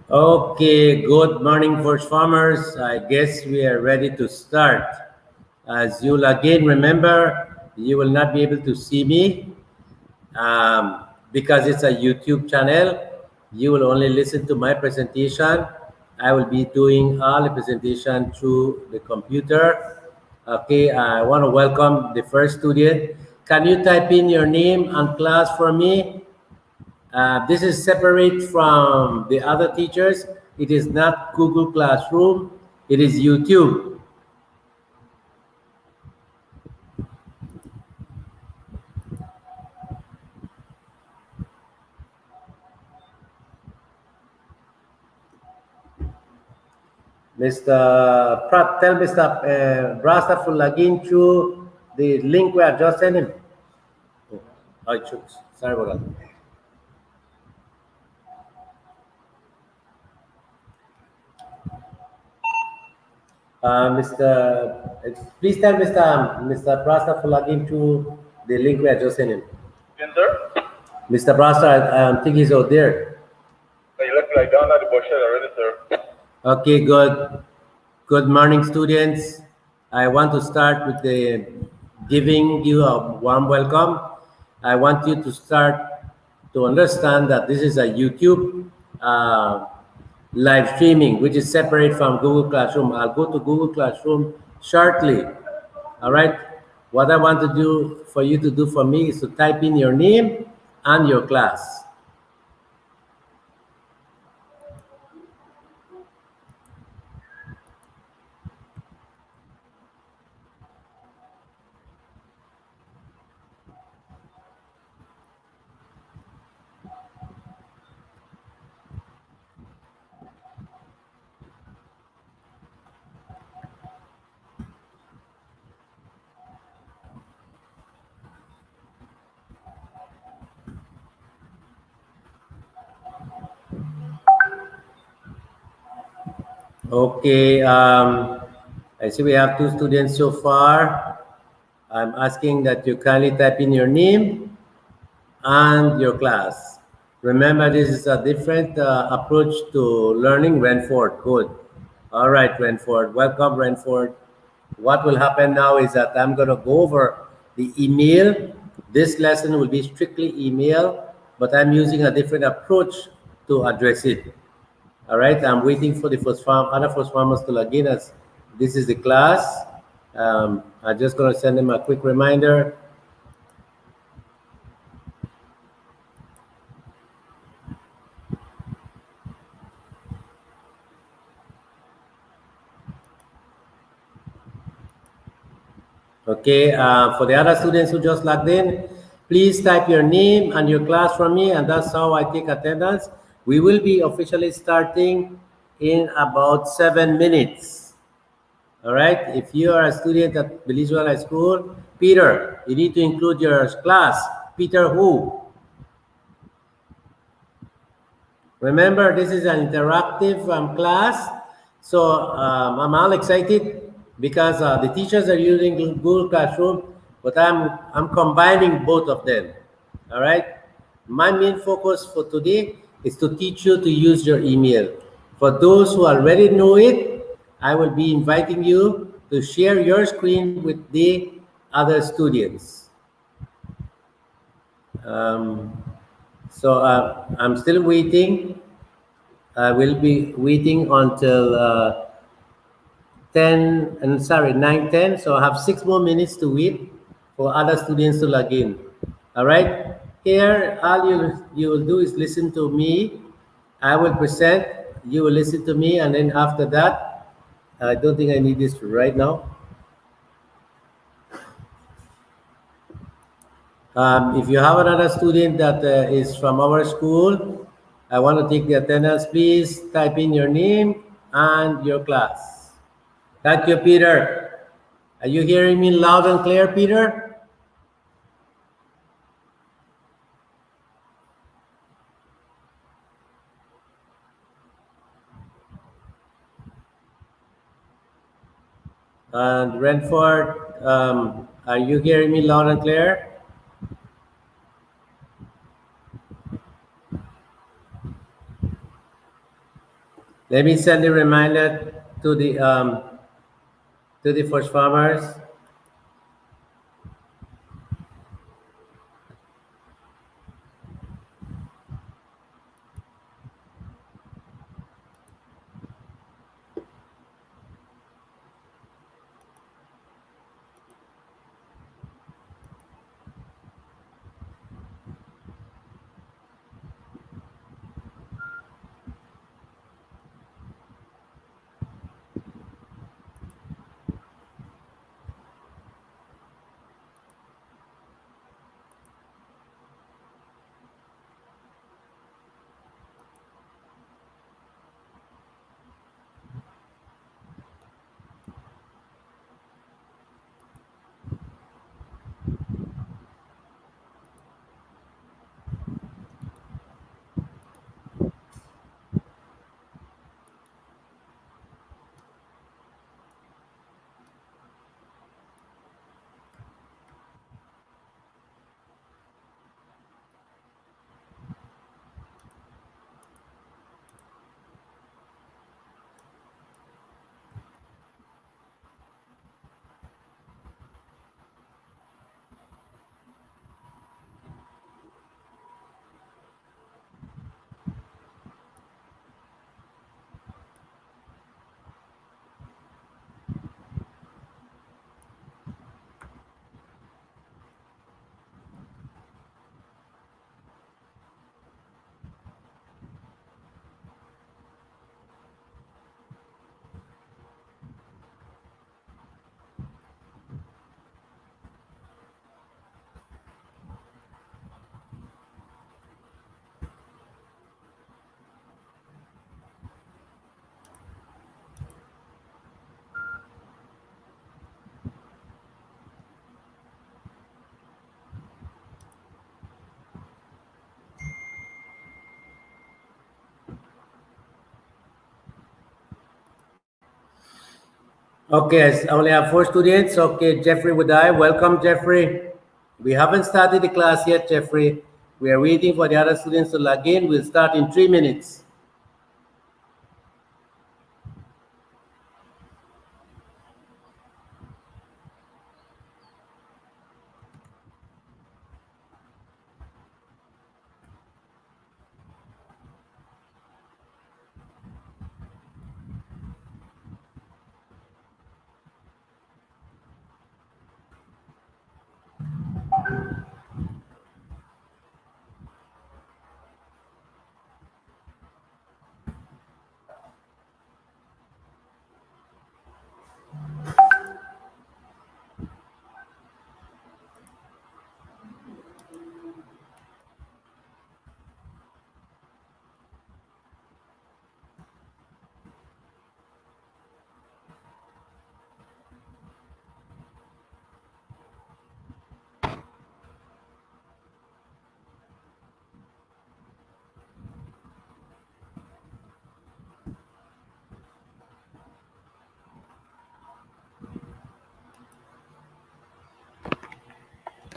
Okay, good morning, first farmers. I guess we are ready to start. As you'll again remember, you will not be able to see me because it's a YouTube channel. You will only listen to my presentation. I will be doing all the presentation through the computer. Okay, I want to welcome the first student. Can you type in your name and class for me? This is separate from the other teachers. It is not Google Classroom. It is YouTube. Mr. Pratt, tell Mr. Brasta to log into the link we are just sending. Oh, sorry about that. Please tell Mr. Brasta to log into the link we are just sending. Yes, sir. Mr. Brasta, I think he's out there. You left me like down at the bush already, sir. Okay, good. Good morning, students. I want to start with the giving you a warm welcome. I want you to start to understand that this is a YouTube live streaming, which is separate from Google Classroom. I'll go to Google Classroom shortly. All right. What I want to do for you to do for me is to type in your name and your class. Okay, I see we have two students so far. I'm asking that you kindly type in your name and your class. Remember, this is a different approach to learning. Renford, good. All right, Renford, welcome, Renford. What will happen now is that I'm going to go over the email. This lesson will be strictly email, but I'm using a different approach to address it. All right, I'm waiting for the other first farmers to log in as this is the class. I'm just going to send them a quick reminder. Okay, for the other students who just logged in, please type your name and your class for me, and that's how I take attendance. We will be officially starting in about 7 minutes. All right, if you are a student at Belize Rural High School, Peter, you need to include your class. Peter who? Remember, this is an interactive class, so I'm all excited because the teachers are using Google Classroom, but I'm combining both of them. All right. My main focus for today is to teach you to use your email. For those who already know it, I will be inviting you to share your screen with the other students. So I'm still waiting. I will be waiting until 9:10. So I have 6 more minutes to wait for other students to log in. All right. Here, all you will do is listen to me. I will present. You will listen to me, and then after that, I don't think I need this right now. If you have another student that is from our school, I want to take the attendance. Please type in your name and your class. Thank you, Peter. Are you hearing me loud and clear, Peter? And Renford, are you hearing me loud and clear? Let me send a reminder to the first farmers. Okay, I only have 4 students. Okay, Jeffrey would I. Welcome, Jeffrey. We haven't started the class yet, Jeffrey. We are waiting for the other students to log in. We'll start in 3 minutes.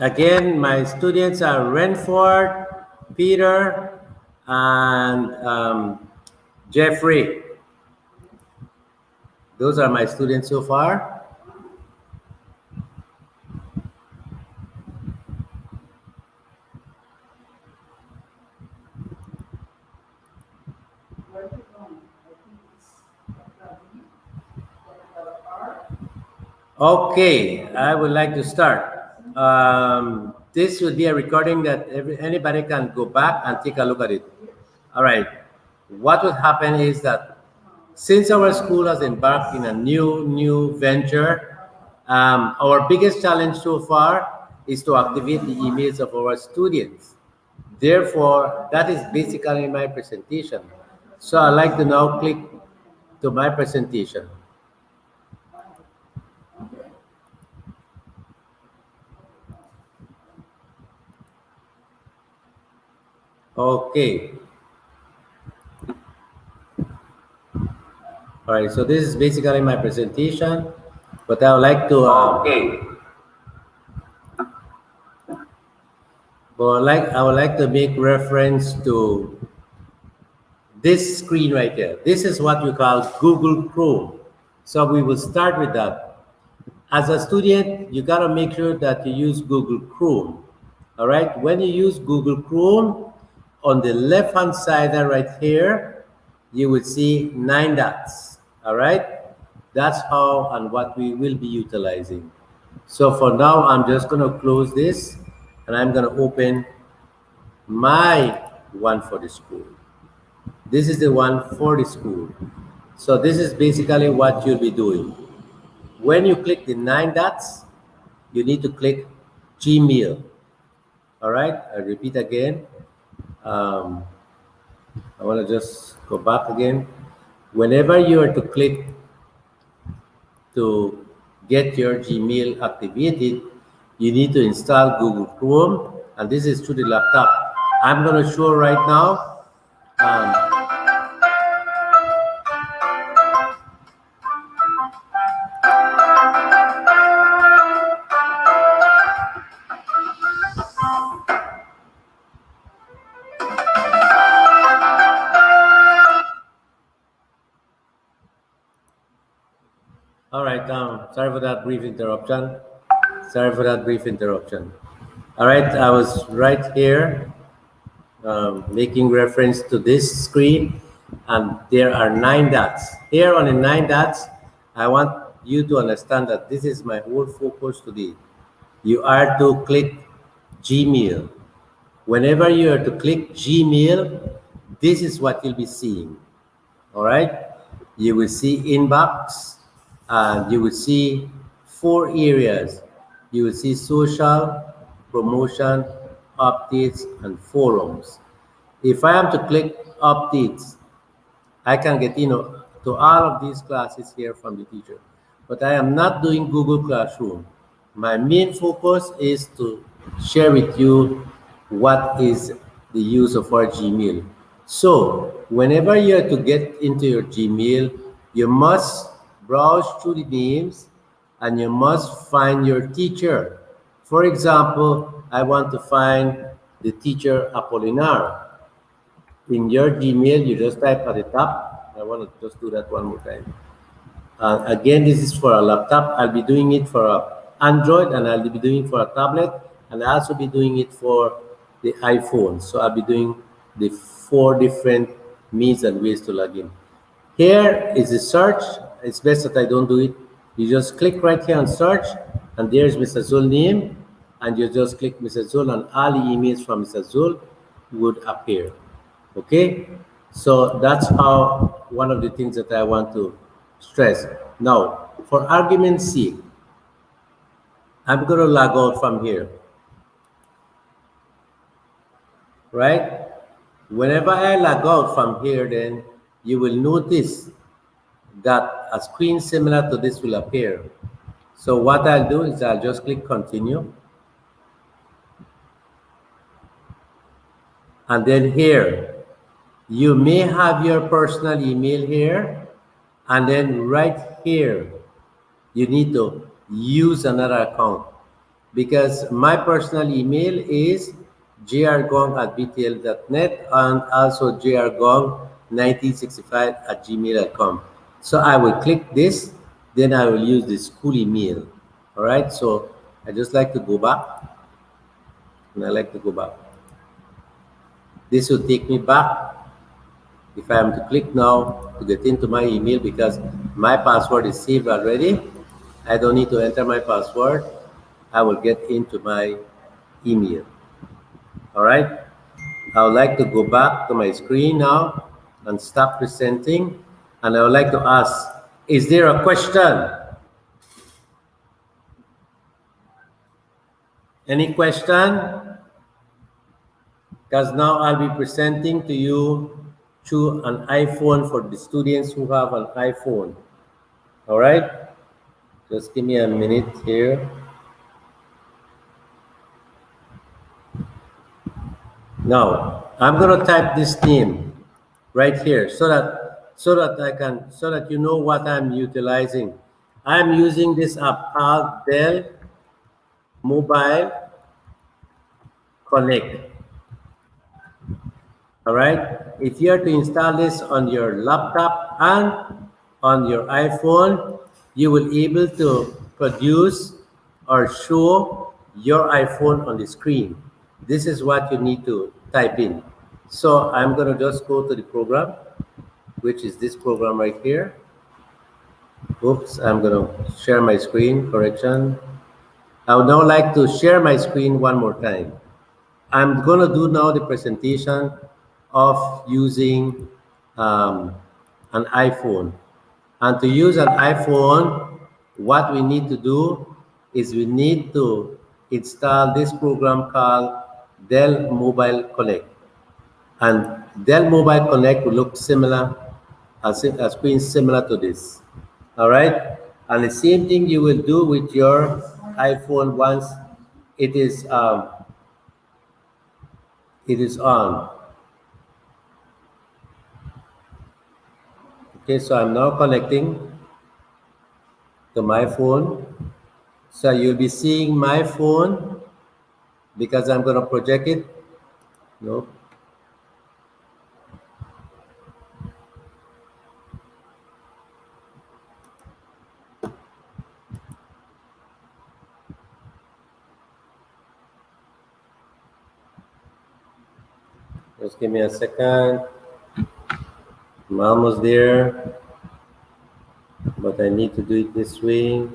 Again, my students are Renford, Peter, and Jeffrey. Those are my students so far. Okay, I would like to start. This would be a recording that anybody can go back and take a look at it. All right. What would happen is that since our school has embarked in a new venture, our biggest challenge so far is to activate the emails of our students. Therefore, that is basically my presentation. So I'd like to now click to my presentation. Okay. All right, so this is basically my presentation, but I would like to I would like to make reference to this screen right here. This is what we call Google Chrome. So we will start with that. As a student, you gotta make sure that you use Google Chrome. All right, when you use Google Chrome, on the left-hand side right here, you will see 9 dots. All right, that's how and what we will be utilizing. So for now, I'm just gonna close this and I'm gonna open my one for the school. This is the one for the school. So this is basically what you'll be doing. When you click the 9 dots, you need to click Gmail. All right, I repeat again. I want to just go back again. Whenever you are to click to get your Gmail activated, you need to install Google Chrome, and this is through the laptop. I'm going to show right now. All right, sorry for that brief interruption. All right, I was right here making reference to this screen, and there are 9 dots. Here on the 9 dots, I want you to understand that this is my whole focus today. You are to click Gmail. Whenever you are to click Gmail, this is what you'll be seeing. All right, you will see inbox, and you will see 4 areas. You will see social, promotion, updates, and forums. If I am to click updates, I can get to all of these classes here from the teacher. But I am not doing Google Classroom. My main focus is to share with you what is the use of our Gmail. So whenever you are to get into your Gmail, you must browse through the names and you must find your teacher. For example, I want to find the teacher Apolinar. In your Gmail, you just type at the top. I want to just do that one more time. Again, this is for a laptop. I'll be doing it for Android, and I'll be doing it for a tablet, and I'll also be doing it for the iPhone. So I'll be doing the 4 different means and ways to log in. Here is the search. It's best that I don't do it. You just click right here on search, and there's Mr. Zul name, and you just click Mr. Zul, and all the emails from Mr. Zul would appear. Okay, so that's how one of the things that I want to stress. Now, for argument's sake, I'm going to log out from here, right? Whenever I log out from here, then you will notice that a screen similar to this will appear. So what I'll do is I'll just click continue. And then here, you may have your personal email here, and then right here, you need to use another account, because my personal email is jrgong@btl.net and also jrgong1965@gmail.com. So I will click this, then I will use the school email. All right, so I just like to go back, and I like to go back. This will take me back. If I am to click now to get into my email, because my password is saved already, I don't need to enter my password. I will get into my email. All right. I would like to go back to my screen now and stop presenting. And I would like to ask, is there a question? Any question? Because now I'll be presenting to you through an iPhone for the students who have an iPhone. All right, just give me a minute here. Now I'm going to type this name right here so that you know what I'm utilizing. I'm using this app called Dell Mobile Connect. All right, if you are to install this on your laptop and on your iPhone, you will be able to produce or show your iPhone on the screen. This is what you need to type in. So I'm going to just go to the program, which is this program right here. Oops, I'm going to share my screen, correction. I would now like to share my screen one more time. I'm going to do now the presentation of using an iPhone. And to use an iPhone, what we need to do is we need to install this program called Dell Mobile Connect. And Dell Mobile Connect will look similar, a screen similar to this. All right? And the same thing you will do with your iPhone once it is on. Okay, so I'm now connecting to my phone. So you'll be seeing my phone because I'm going to project it. No. Just give me a second. I'm almost there, but I need to do it this way.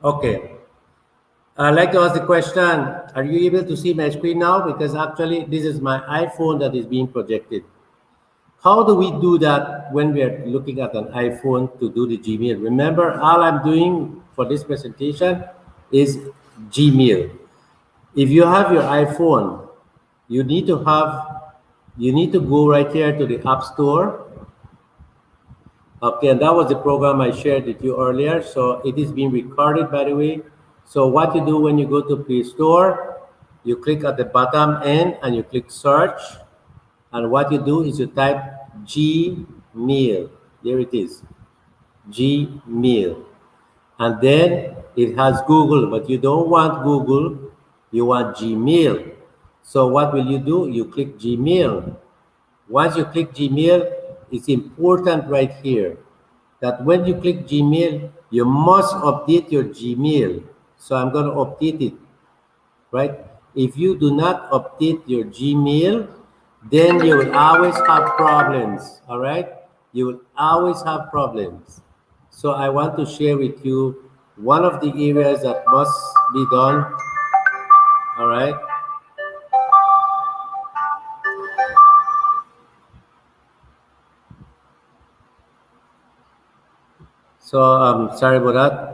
Okay. I'd like to ask the question, are you able to see my screen now? Because actually this is my iPhone that is being projected. How do we do that when we are looking at an iPhone to do the Gmail? Remember, all I'm doing for this presentation is Gmail. If you have your iPhone, you need to go right here to the App Store. Okay, and that was the program I shared with you earlier. So it is being recorded, by the way. So what you do when you go to Play Store, you click at the bottom end and you click search. And what you do is you type Gmail. There it is, Gmail. And then it has Google, but you don't want Google, you want Gmail. So what will you do? You click Gmail. Once you click Gmail, it's important right here that when you click Gmail, you must update your Gmail. So I'm going to update it, right? If you do not update your Gmail, then you will always have problems, all right? You will always have problems. So I want to share with you one of the areas that must be done, all right? So sorry about that.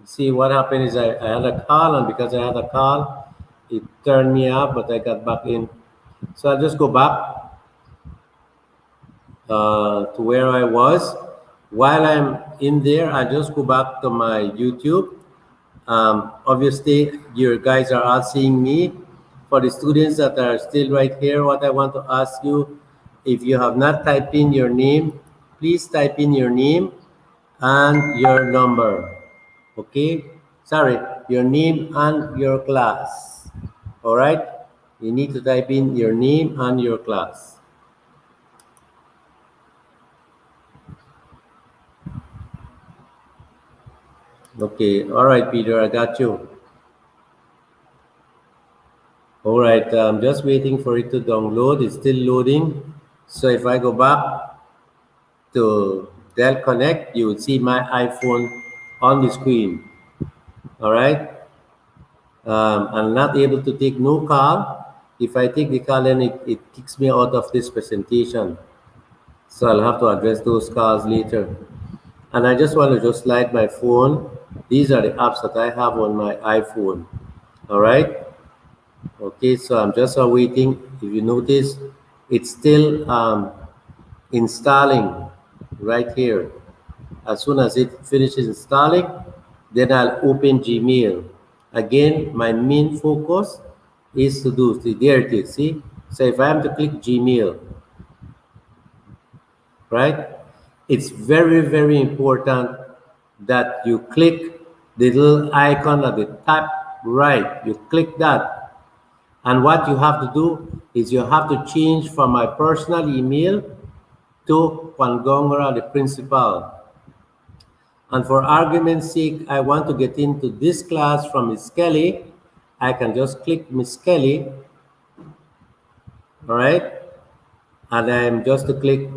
See, what happened is I had a call, and because I had a call, it turned me off, but I got back in. So I'll just go back to where I was. While I'm in there, I just go back to my YouTube. Obviously, you guys are all seeing me. For the students that are still right here, what I want to ask you, if you have not typed in your name, please type in your name and your number. Okay, sorry, your name and your class. All right, you need to type in your name and your class. Okay, all right, Peter, I got you. All right, I'm just waiting for it to download. It's still loading. So if I go back to Dell Connect, you will see my iPhone on the screen. All right. I'm not able to take no call. If I take the call, then it kicks me out of this presentation. So I'll have to address those calls later. And I just want to just light my phone. These are the apps that I have on my iPhone. All right. Okay, so I'm just waiting. If you notice, it's still installing right here. As soon as it finishes installing, then I'll open Gmail. Again, my main focus is to do, see, there it is, see? So if I am to click Gmail, right? It's very, very important that you click the little icon at the top right. You click that. And what you have to do is you have to change from my personal email to Kwangongora, the principal. And for argument's sake, I want to get into this class from Miss Kelly. I can just click Miss Kelly, all right? And I'm just to click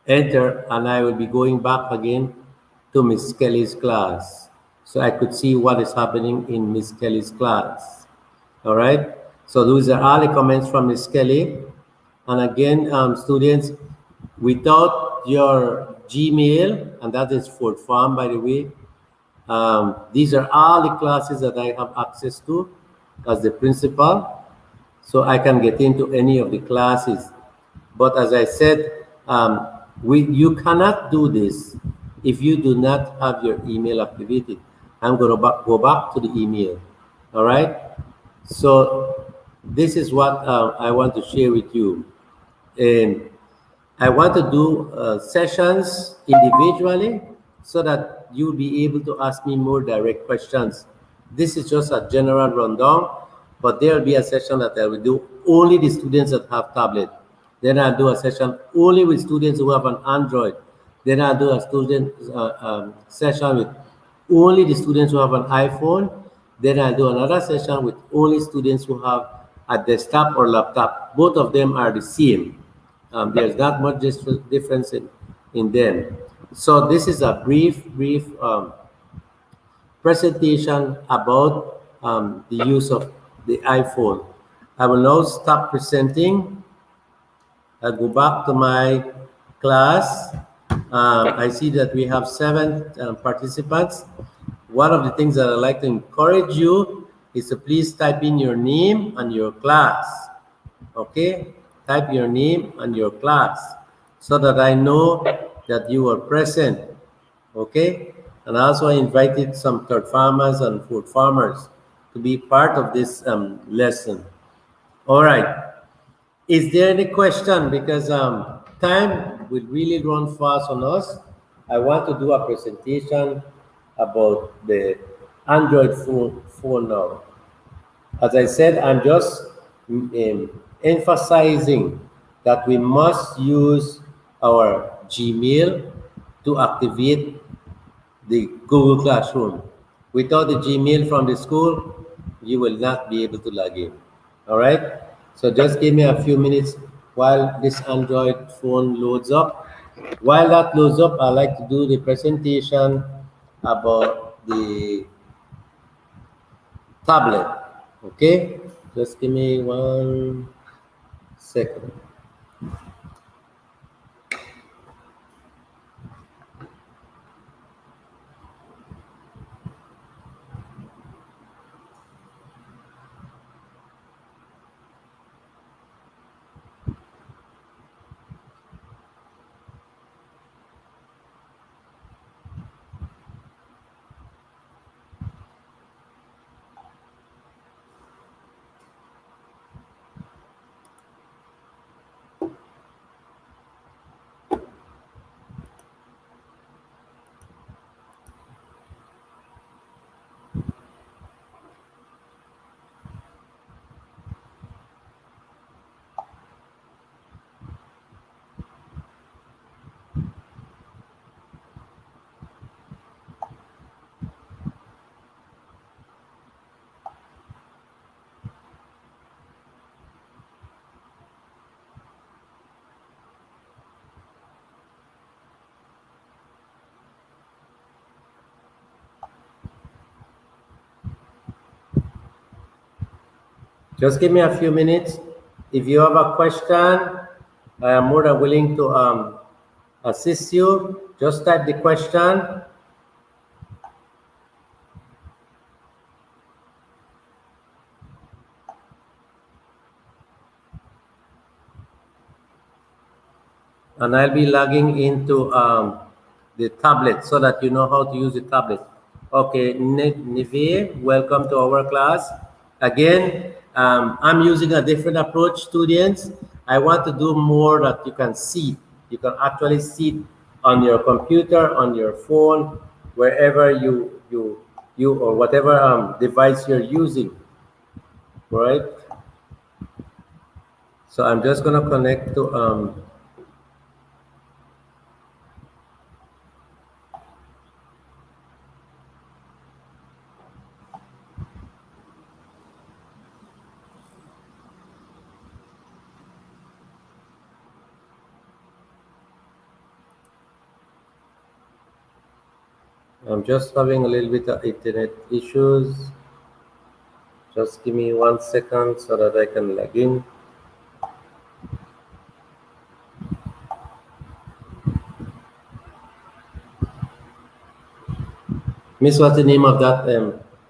enter, and I will be going back again to Miss Kelly's class. So I could see what is happening in Miss Kelly's class, all right? So those are all the comments from Miss Kelly. And again, students, without your Gmail, and that is for farm, by the way, these are all the classes that I have access to as the principal, so I can get into any of the classes. But as I said, you cannot do this if you do not have your email activated. I'm going to go back to the email. All right. So this is what I want to share with you. And I want to do sessions individually so that you'll be able to ask me more direct questions. This is just a general rundown, but there will be a session that I will do only the students that have tablet. Then I'll do a session only with students who have an Android. Then I'll do a student session with only the students who have an iPhone. Then I'll do another session with only students who have a desktop or laptop. Both of them are the same. There's not much difference in them. So this is a brief presentation about the use of the iPhone. I will now stop presenting. I'll go back to my class. I see that we have 7 participants. One of the things that I'd like to encourage you is to please type in your name and your class. Okay? Type your name and your class so that I know that you are present. Okay? And also I invited some third farmers and fourth farmers to be part of this lesson. All right. Is there any question? Because time will really run fast on us. I want to do a presentation about the Android phone now. As I said, I'm just emphasizing that we must use our Gmail to activate the Google Classroom. Without the Gmail from the school, you will not be able to log in. All right? So just give me a few minutes while this Android phone loads up. While that loads up, I like to do the presentation about the tablet. Okay? Just give me 1 second. Just give me a few minutes. If you have a question, I am more than willing to assist you. Just type the question. And I'll be logging into the tablet so that you know how to use the tablet. Okay, Neve, welcome to our class. Again, I'm using a different approach, students. I want to do more that you can see. You can actually see it on your computer, on your phone, wherever you or whatever device you're using, right? So I'm just gonna connect to I'm just having a little bit of internet issues. Just give me 1 second so that I can log in. Miss, what's the name of that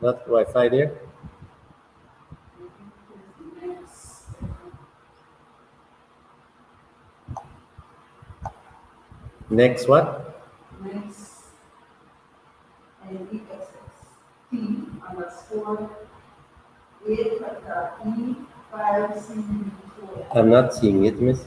Wi-Fi there? Next what? Next, T_E_5C4. I'm not seeing it, Miss.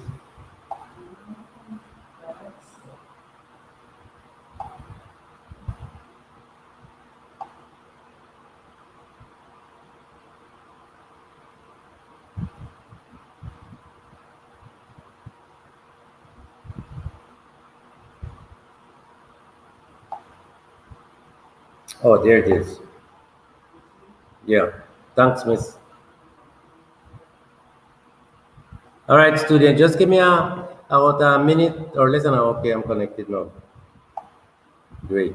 Oh, there it is. Yeah. Thanks, Miss. All right, student, just give me about a minute or less than an hour. Okay, I'm connected now. Great.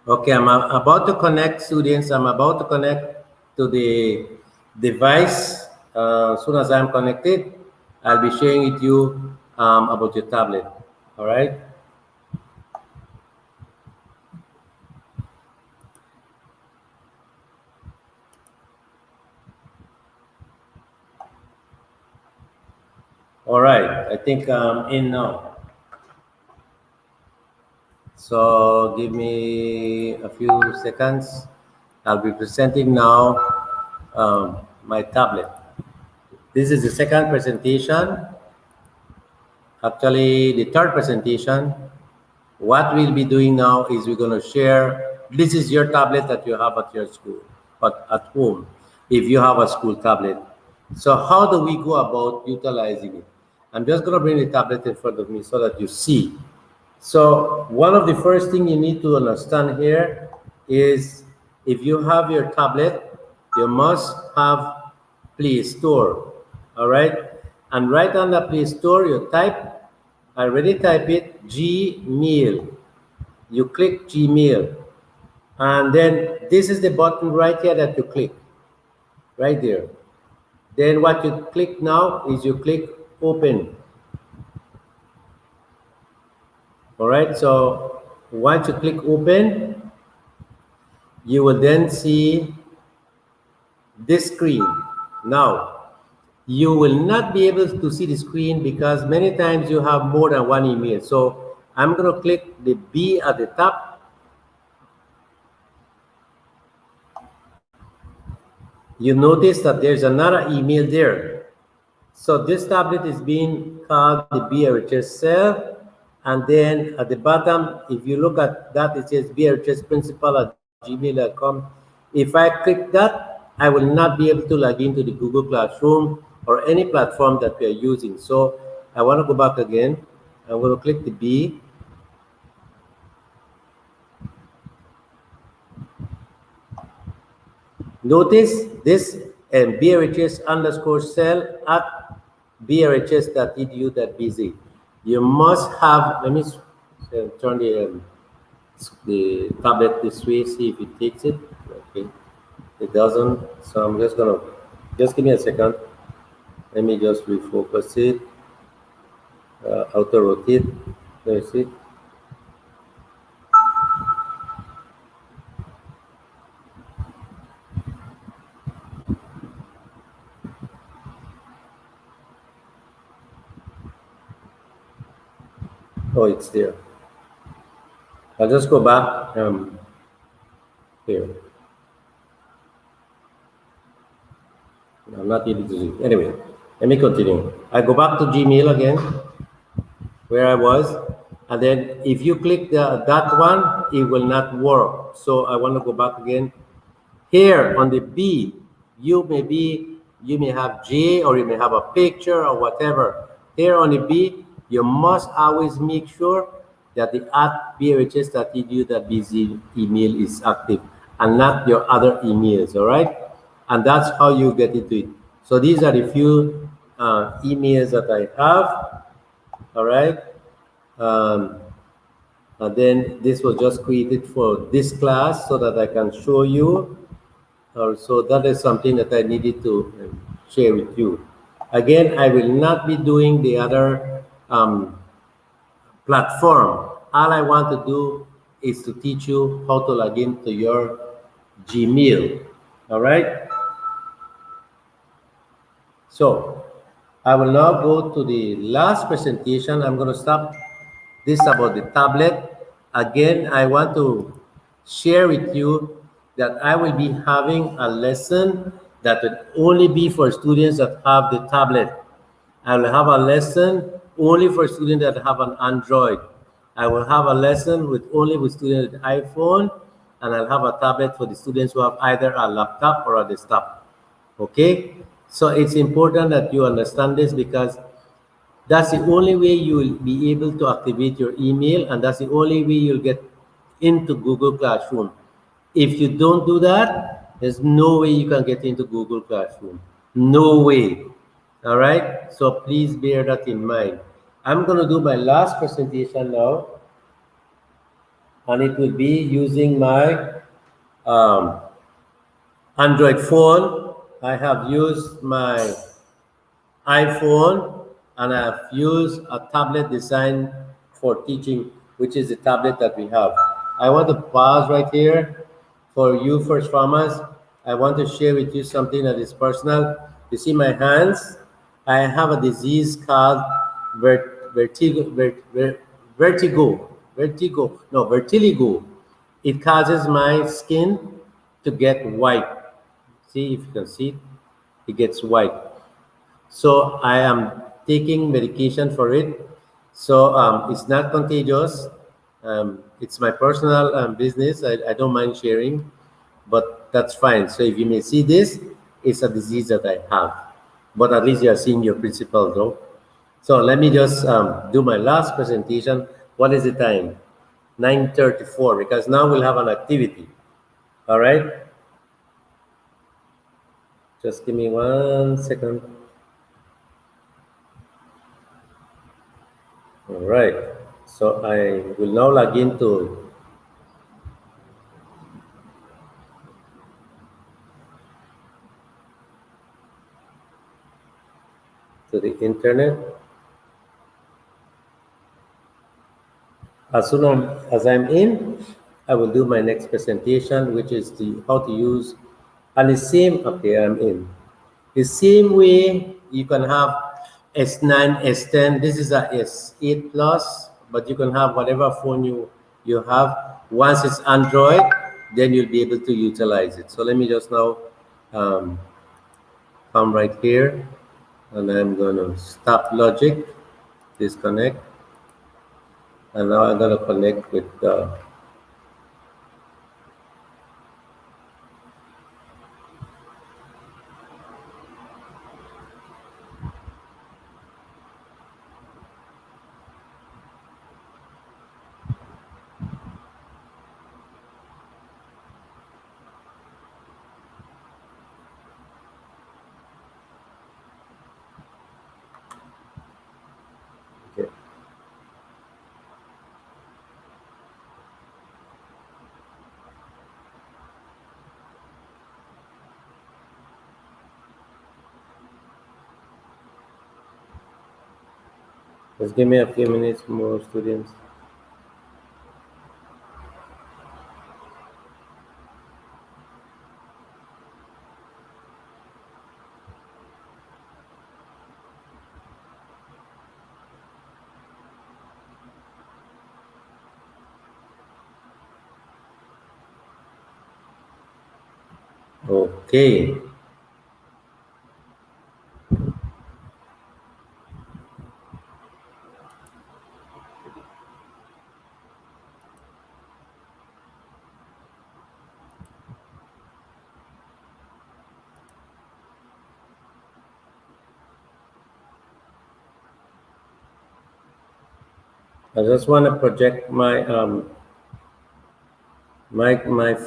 Okay, I'm about to connect, students. I'm about to connect to the device. As soon as I'm connected, I'll be sharing with you about your tablet. All right. All right. I think I'm in now. So give me a few seconds. I'll be presenting now my tablet. This is the second presentation. Actually, the third presentation. What we'll be doing now is we're going to share. This is your tablet that you have at your school, but at home, if you have a school tablet. So how do we go about utilizing it? I'm just going to bring the tablet in front of me so that you see. So one of the first thing you need to understand here is if you have your tablet, you must have Play Store. All right. And right on the Play Store, you type, I already type it, Gmail. You click Gmail. And then this is the button right here that you click, right there. Then what you click now is you click open. All right, so once you click open, you will then see this screen. Now, you will not be able to see the screen because many times you have more than one email. So I'm going to click the B at the top. you notice that there's another email there. So this tablet is being called the BRHS cell, and then at the bottom, if you look at that, it says brhsprincipal@gmail.com. If I click that, I will not be able to log into the Google Classroom or any platform that we are using. So I want to go back again. I'm going to click the B. Notice this brhs_cell@brhs.edu.bz. You must have, let me turn the tablet this way, see if it takes it. Okay, it doesn't. So I'm just gonna, just give me a second. Let me just refocus it, auto rotate. Let me see. Oh, it's there. I'll just go back here. I'm not able to see. Anyway, let me continue. I go back to Gmail again, where I was, and then if you click that one, it will not work. So I want to go back again. Here on the B, you may have J, or you may have a picture or whatever. Here on the B, you must always make sure that the @brhs.edu.bz email is active and not your other emails, all right? And that's how you get into it. So these are the few emails that I have, all right? And then this was just created for this class so that I can show you. So that is something that I needed to share with you. Again, I will not be doing the other platform. All I want to do is to teach you how to log into your Gmail. All right? So I will now go to the last presentation. I'm going to stop this about the tablet. Again, I want to share with you that I will be having a lesson that will only be for students that have the tablet. I will have a lesson only for students that have an Android. I will have a lesson only with students with iPhone, and I'll have a tablet for the students who have either a laptop or a desktop. Okay? So it's important that you understand this, because that's the only way you will be able to activate your email, and that's the only way you'll get into Google Classroom. If you don't do that, there's no way you can get into Google Classroom. No way. All right? So please bear that in mind. I'm going to do my last presentation now, and it will be using my Android phone. I have used my iPhone, and I've used a tablet designed for teaching, which is the tablet that we have. I want to pause right here for you first farmers. I want to share with you something that is personal. You see my hands? I have a disease called vertigo. It causes my skin to get white. See if you can see it, it gets white. So I am taking medication for it. So it's not contagious. It's my personal business. I don't mind sharing, but that's fine. So if you may see this, it's a disease that I have. But at least you are seeing your principal, though. So let me just do my last presentation. What is the time? 9:34, because now we'll have an activity. All right? Just give me 1 second. All right, so I will now log into the internet. As soon as I'm in, I will do my next presentation, which is how to use, and the same, okay, I'm in. The same way you can have S9, S10, this is a S8 Plus, but you can have whatever phone you have. Once it's Android, then you'll be able to utilize it. So let me just now come right here, and I'm going to stop logic, disconnect, and now I'm going to connect with okay. Just give me a few minutes more, students. Okay. I just want to project my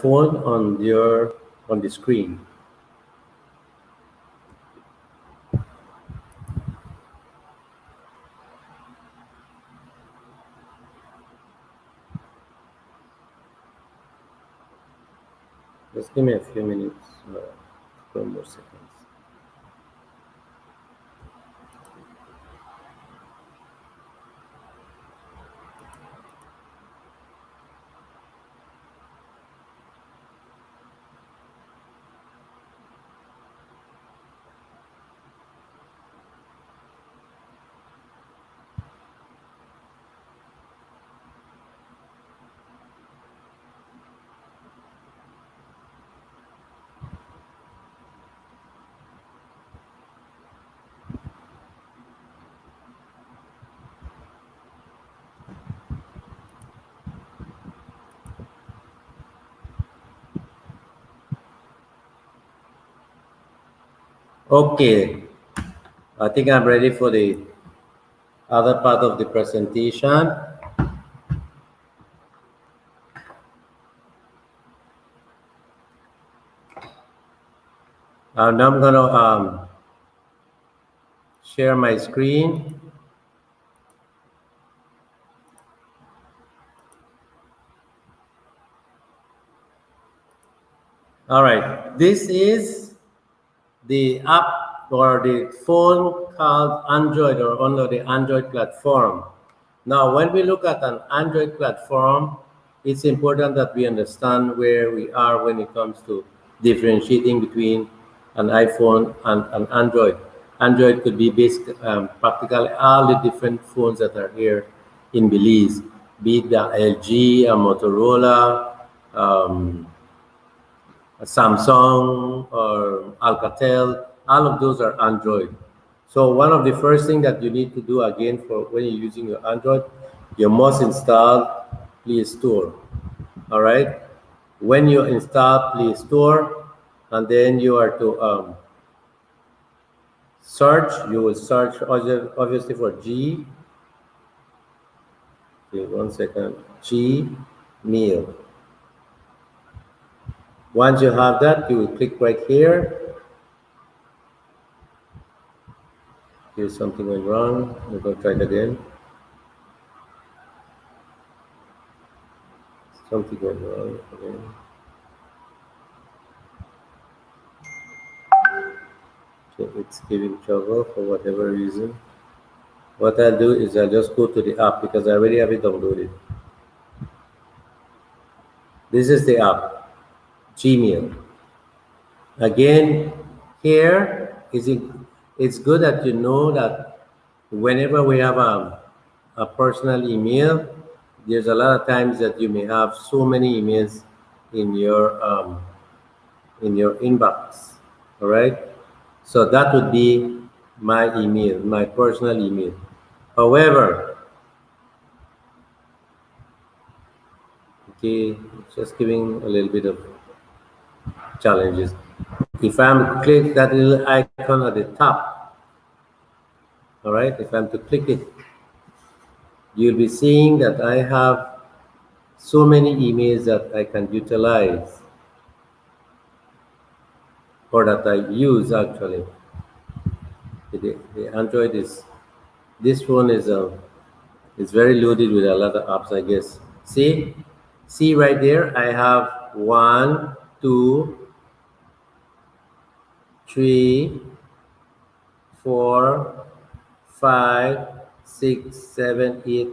phone on the screen. Just give me a few minutes, 12 more seconds. Okay, I think I'm ready for the other part of the presentation. Now I'm gonna share my screen. All right, this is the app or the phone called Android or under the Android platform. Now, when we look at an Android platform, it's important that we understand where we are when it comes to differentiating between an iPhone and an Android. Android could be practically all the different phones that are here in Belize, be it the LG, a Motorola, um, Samsung or Alcatel, all of those are Android. So one of the first things that you need to do again for when you're using your Android, you must install Play Store. All right. When you install Play Store, and then you are to search. You will search obviously for G. Okay, 1 second. Gmail. Once you have that, you will click right here. Here's something went wrong. We're going to try it again. Something went wrong again. Okay, it's giving trouble for whatever reason. What I'll do is I'll just go to the app because I already have it downloaded. This is the app, Gmail. Again, here is it. It's good that you know that whenever we have a personal email, there's a lot of times that you may have so many emails in your inbox. All right. So that would be my email, my personal email. However, okay, just giving a little bit of challenges. If I'm to click that little icon at the top, all right, if I'm to click it, you'll be seeing that I have so many emails that I can utilize or that I use actually. The Android is, this phone is very loaded with a lot of apps, I guess. See right there, I have one, two, three, 4, 5, 6, 7, 8,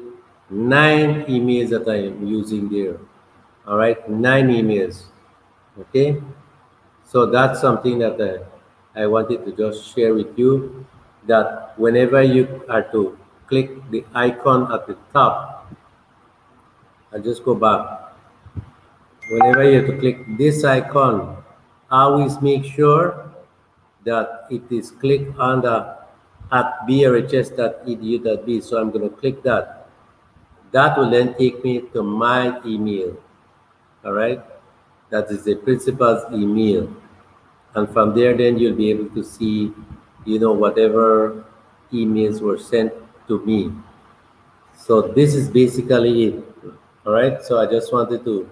9 emails that I am using there. All right, 9 emails. Okay, so that's something that I wanted to just share with you, that whenever you are to click the icon at the top, I'll just go back. Whenever you have to click this icon, always make sure that it is clicked on the at brhs.edu.b. So I'm going to click that. That will then take me to my email. All right. That is the principal's email. And from there, then you'll be able to see, whatever emails were sent to me. So this is basically it. All right. So I just wanted to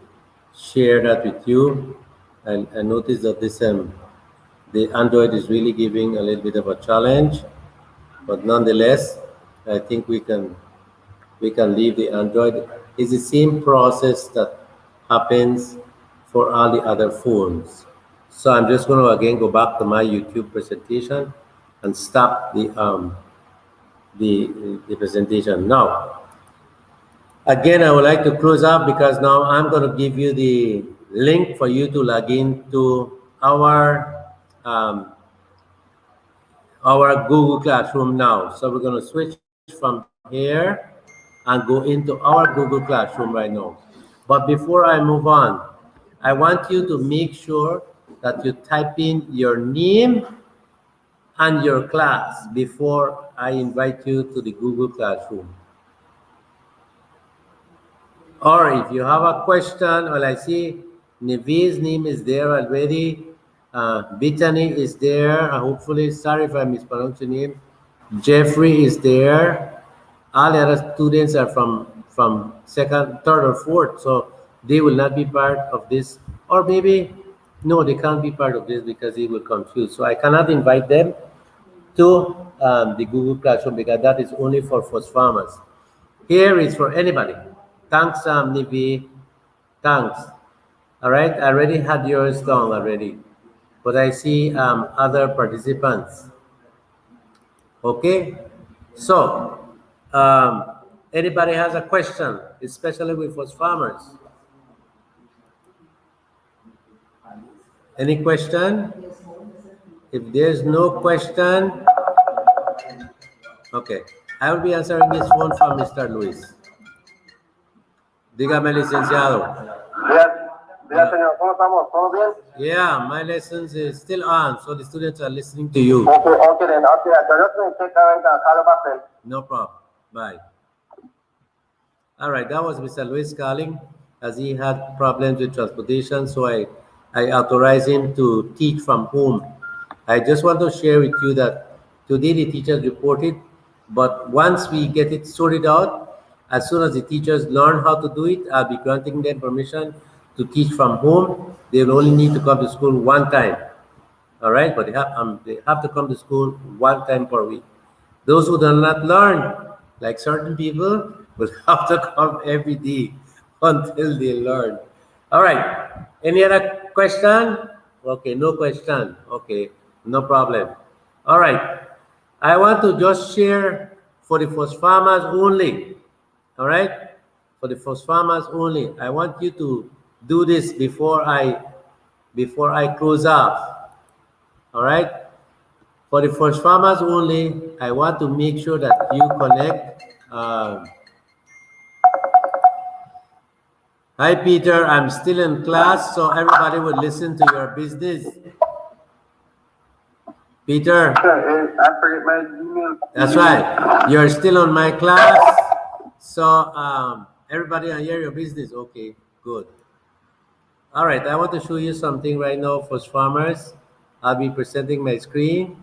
share that with you. And I noticed that the Android is really giving a little bit of a challenge. But nonetheless, I think we can leave the Android. It's the same process that happens for all the other phones. So I'm just going to again go back to my YouTube presentation and stop the presentation now. Again, I would like to close up because now I'm going to give you the link for you to log in to um, our Google Classroom now. So we're going to switch from here and go into our Google Classroom right now. But before I move on, I want you to make sure that you type in your name and your class before I invite you to the Google Classroom. Or if you have a question, well, I see Nevi's name is there already. Bethany is there. Hopefully, sorry if I mispronounced your name. Jeffrey is there. All the other students are from second, third, or fourth, so they will not be part of this. Or maybe no, they can't be part of this because they will confuse. So I cannot invite them to the Google Classroom because that is only for first farmers. Here is for anybody. Thanks, Nivi. Thanks. All right, I already had yours done already, but I see other participants. Okay, so anybody has a question, especially with us farmers? Any question? If there's no question, okay, I will be answering this phone from Mr. Luis. Dígame, licenciado. Bien, señor, ¿cómo estamos? ¿Todo bien? Yeah, my lessons is still on, so the students are listening to you. Okay, then. Okay, so just going to take call back then. No problem. Bye. All right, that was Mr. Luis calling as he had problems with transportation, so I authorized him to teach from home. I just want to share with you that today the teachers reported, but once we get it sorted out, as soon as the teachers learn how to do it, I'll be granting them permission to teach from home. They will only need to come to school one time. All right, but they have to come to school one time per week. Those who do not learn, like certain people, will have to come every day until they learn. All right. Any other question? Okay, no question. Okay, no problem. All right. I want to just share for the first farmers only. All right. For the first farmers only. I want you to do this before I close off. All right. For the first farmers only, I want to make sure that you connect. Hi, Peter. I'm still in class, so everybody would listen to your business. Peter? I forget my email. That's right. You're still on my class. So everybody can hear your business. Okay, good. All right, I want to show you something right now for farmers. I'll be presenting my screen.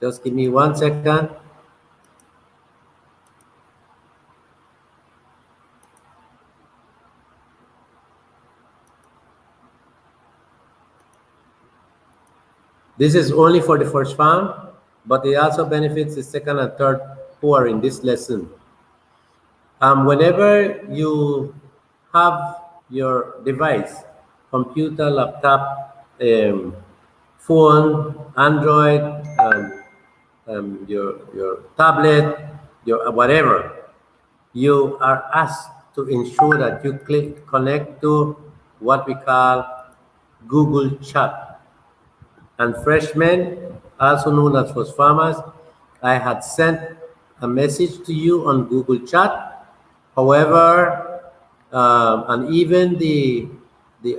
Just give me 1 second. This is only for the first farm, but it also benefits the second and third who are in this lesson. Whenever you have your device, computer, laptop, phone, Android, your tablet, your whatever, you are asked to ensure that you connect to what we call Google Chat. And freshmen, also known as first farmers, I had sent a message to you on Google Chat. However, and even the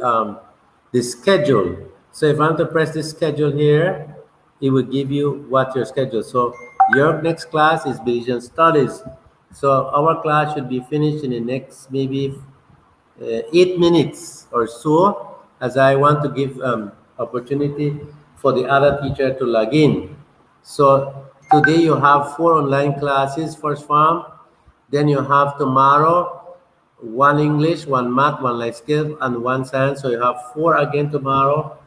um, the schedule. So if I'm to press the schedule here, it will give you what your schedule. So your next class is Bayesian Studies. So our class should be finished in the next maybe 8 minutes or so, as I want to give opportunity for the other teacher to log in. So today you have 4 online classes for farm. Then you have tomorrow 1 English, 1 math, 1 life skill, and 1 science. So you have 4 again tomorrow.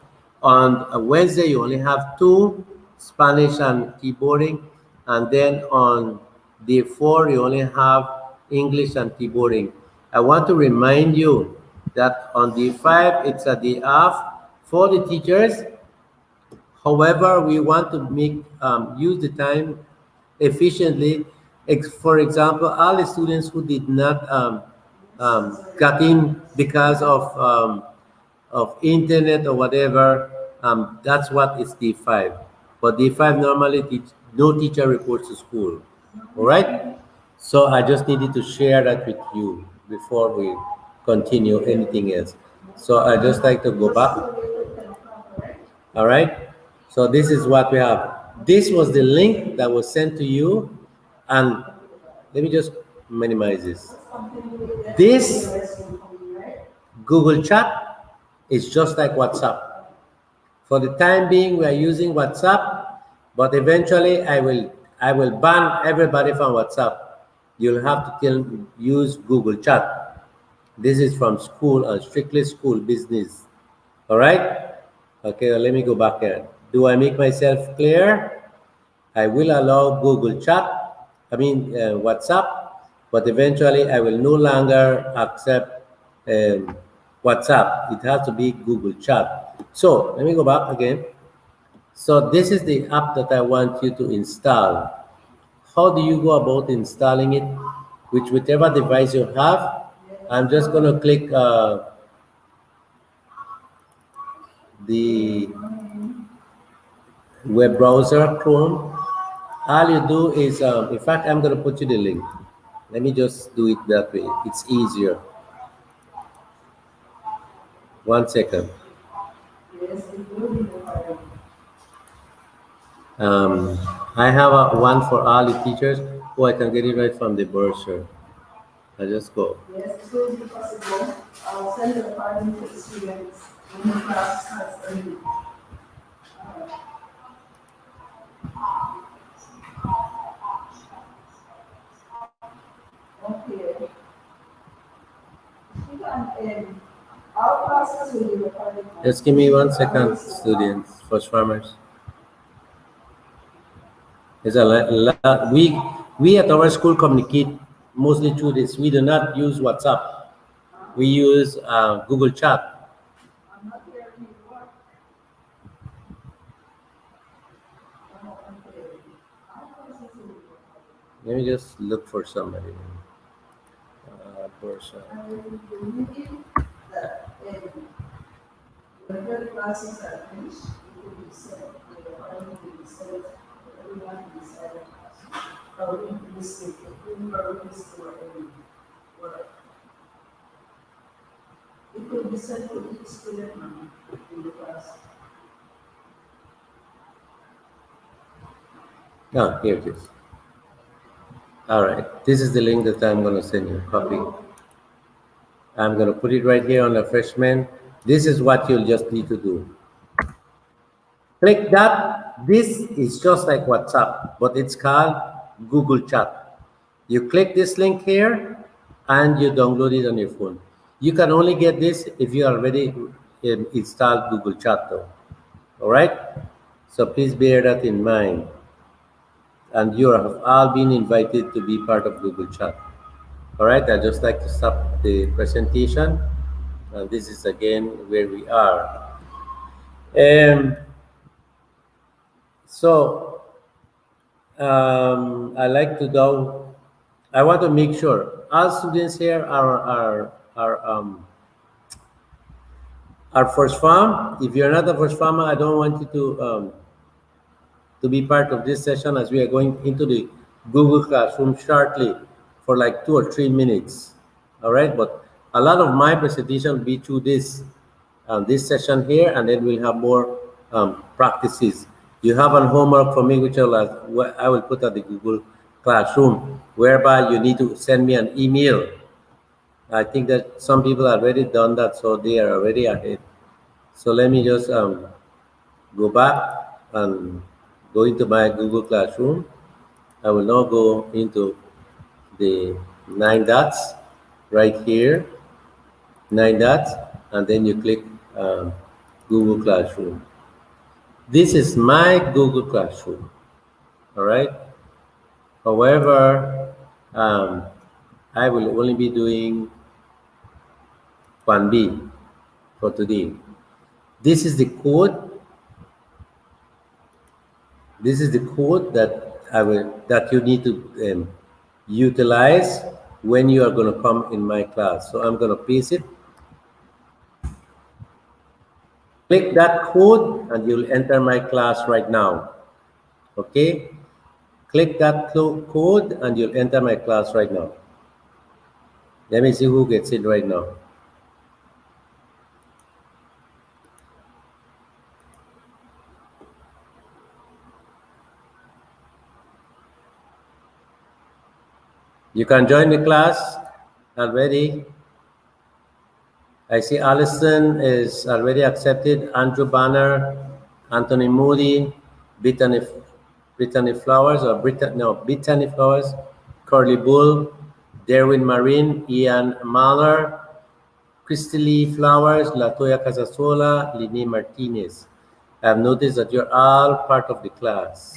On a Wednesday, you only have 2 Spanish and keyboarding. And then on day 4, you only have English and keyboarding. I want to remind you that on day 5, it's a day off for the teachers. However, we want to make use the time efficiently. For example, all the students who did not got in because of internet or whatever, that's what is D5. But D5 normally no teacher reports to school. All right. So I just needed to share that with you before we continue anything else. So I just like to go back. All right. So this is what we have. This was the link that was sent to you. And let me just minimize this. This Google Chat is just like WhatsApp. For the time being, we are using WhatsApp, but eventually I will ban everybody from WhatsApp. You'll have to use Google Chat. This is from school and strictly school business. All right? Okay, well, let me go back here. Do I make myself clear? I will allow Google Chat, WhatsApp, but eventually I will no longer accept um, WhatsApp. It has to be Google Chat. So let me go back again. So this is the app that I want you to install. How do you go about installing it? With whichever device you have. I'm just going to click the web browser, Chrome. All you do is, in fact, I'm going to put you the link. Let me just do it that way. It's easier. 1 second. Um, I have one for all the teachers. Oh, I can get it right from the brochure. I just go. Yes, it will be possible. I'll send the file to the students when the class starts early. Okay. Our classes will be recorded. Just give me 1 second, students, first farmers. There's a lot. We at our school communicate mostly through this. We do not use WhatsApp. We use Google Chat. I'm not hearing you. What? Let me just look for somebody. Person. Whenever the classes are finished, it will be set, the recording will be set, everyone will be set. Or we will listen, we will listen to every word. It will be sent to each student in the class. Ah, here it is. All right. This is the link that I'm going to send you. Copy. I'm going to put it right here on the freshman. This is what you'll just need to do. Click that. This is just like WhatsApp, but it's called Google Chat. You click this link here and you download it on your phone. You can only get this if you already installed Google Chat though. All right? So please bear that in mind. And you have all been invited to be part of Google Chat. All right, I'd just like to stop the presentation. And this is again where we are. So I like to know, I want to make sure all students here are first farm. If you're not a first farmer, I don't want you to be part of this session as we are going into the Google Classroom shortly for like 2 or 3 minutes. All right, but a lot of my presentation will be through this session here, and then we'll have more practices. You have a homework for me, which I will put at the Google Classroom, whereby you need to send me an email. I think that some people have already done that, so they are already ahead. So let me just go back and go into my Google Classroom. I will now go into the 9 dots right here, 9 dots, and then you click Google Classroom. This is my Google Classroom, all right? However, I will only be doing 1B for today. This is the code. This is the code that you need to utilize when you are going to come in my class. So I'm going to paste it. Click that code and you'll enter my class right now. Okay? Click that code and you'll enter my class right now. Let me see who gets it right now. You can join the class already. I see Allison is already accepted. Andrew Banner, Anthony Moody, Brittany Flowers, Brittany Flowers, Curly Bull, Derwin Marin, Ian Mahler, Christy Lee Flowers, Latoya Casasola, Linnea Martinez. I've noticed that you're all part of the class.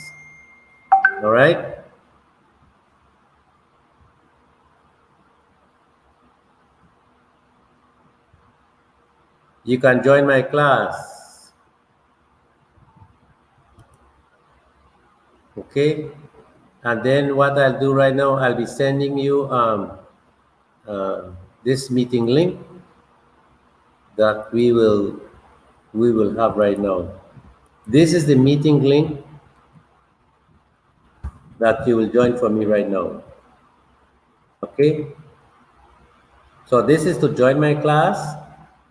All right? You can join my class. Okay? And then what I'll do right now, I'll be sending you this meeting link that we will have right now. This is the meeting link that you will join for me right now. Okay? So this is to join my class,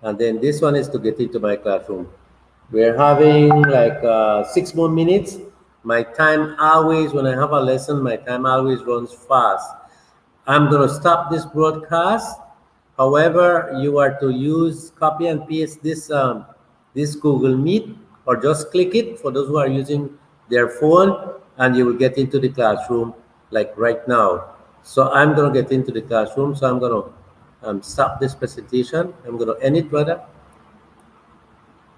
and then this one is to get into my classroom. We're having like 6 more minutes. My time always, when I have a lesson, my time always runs fast. I'm going to stop this broadcast. However, you are to copy and paste this Google Meet, or just click it for those who are using their phone, and you will get into the classroom like right now. So I'm going to get into the classroom. So I'm going to stop this presentation. I'm going to end it, brother.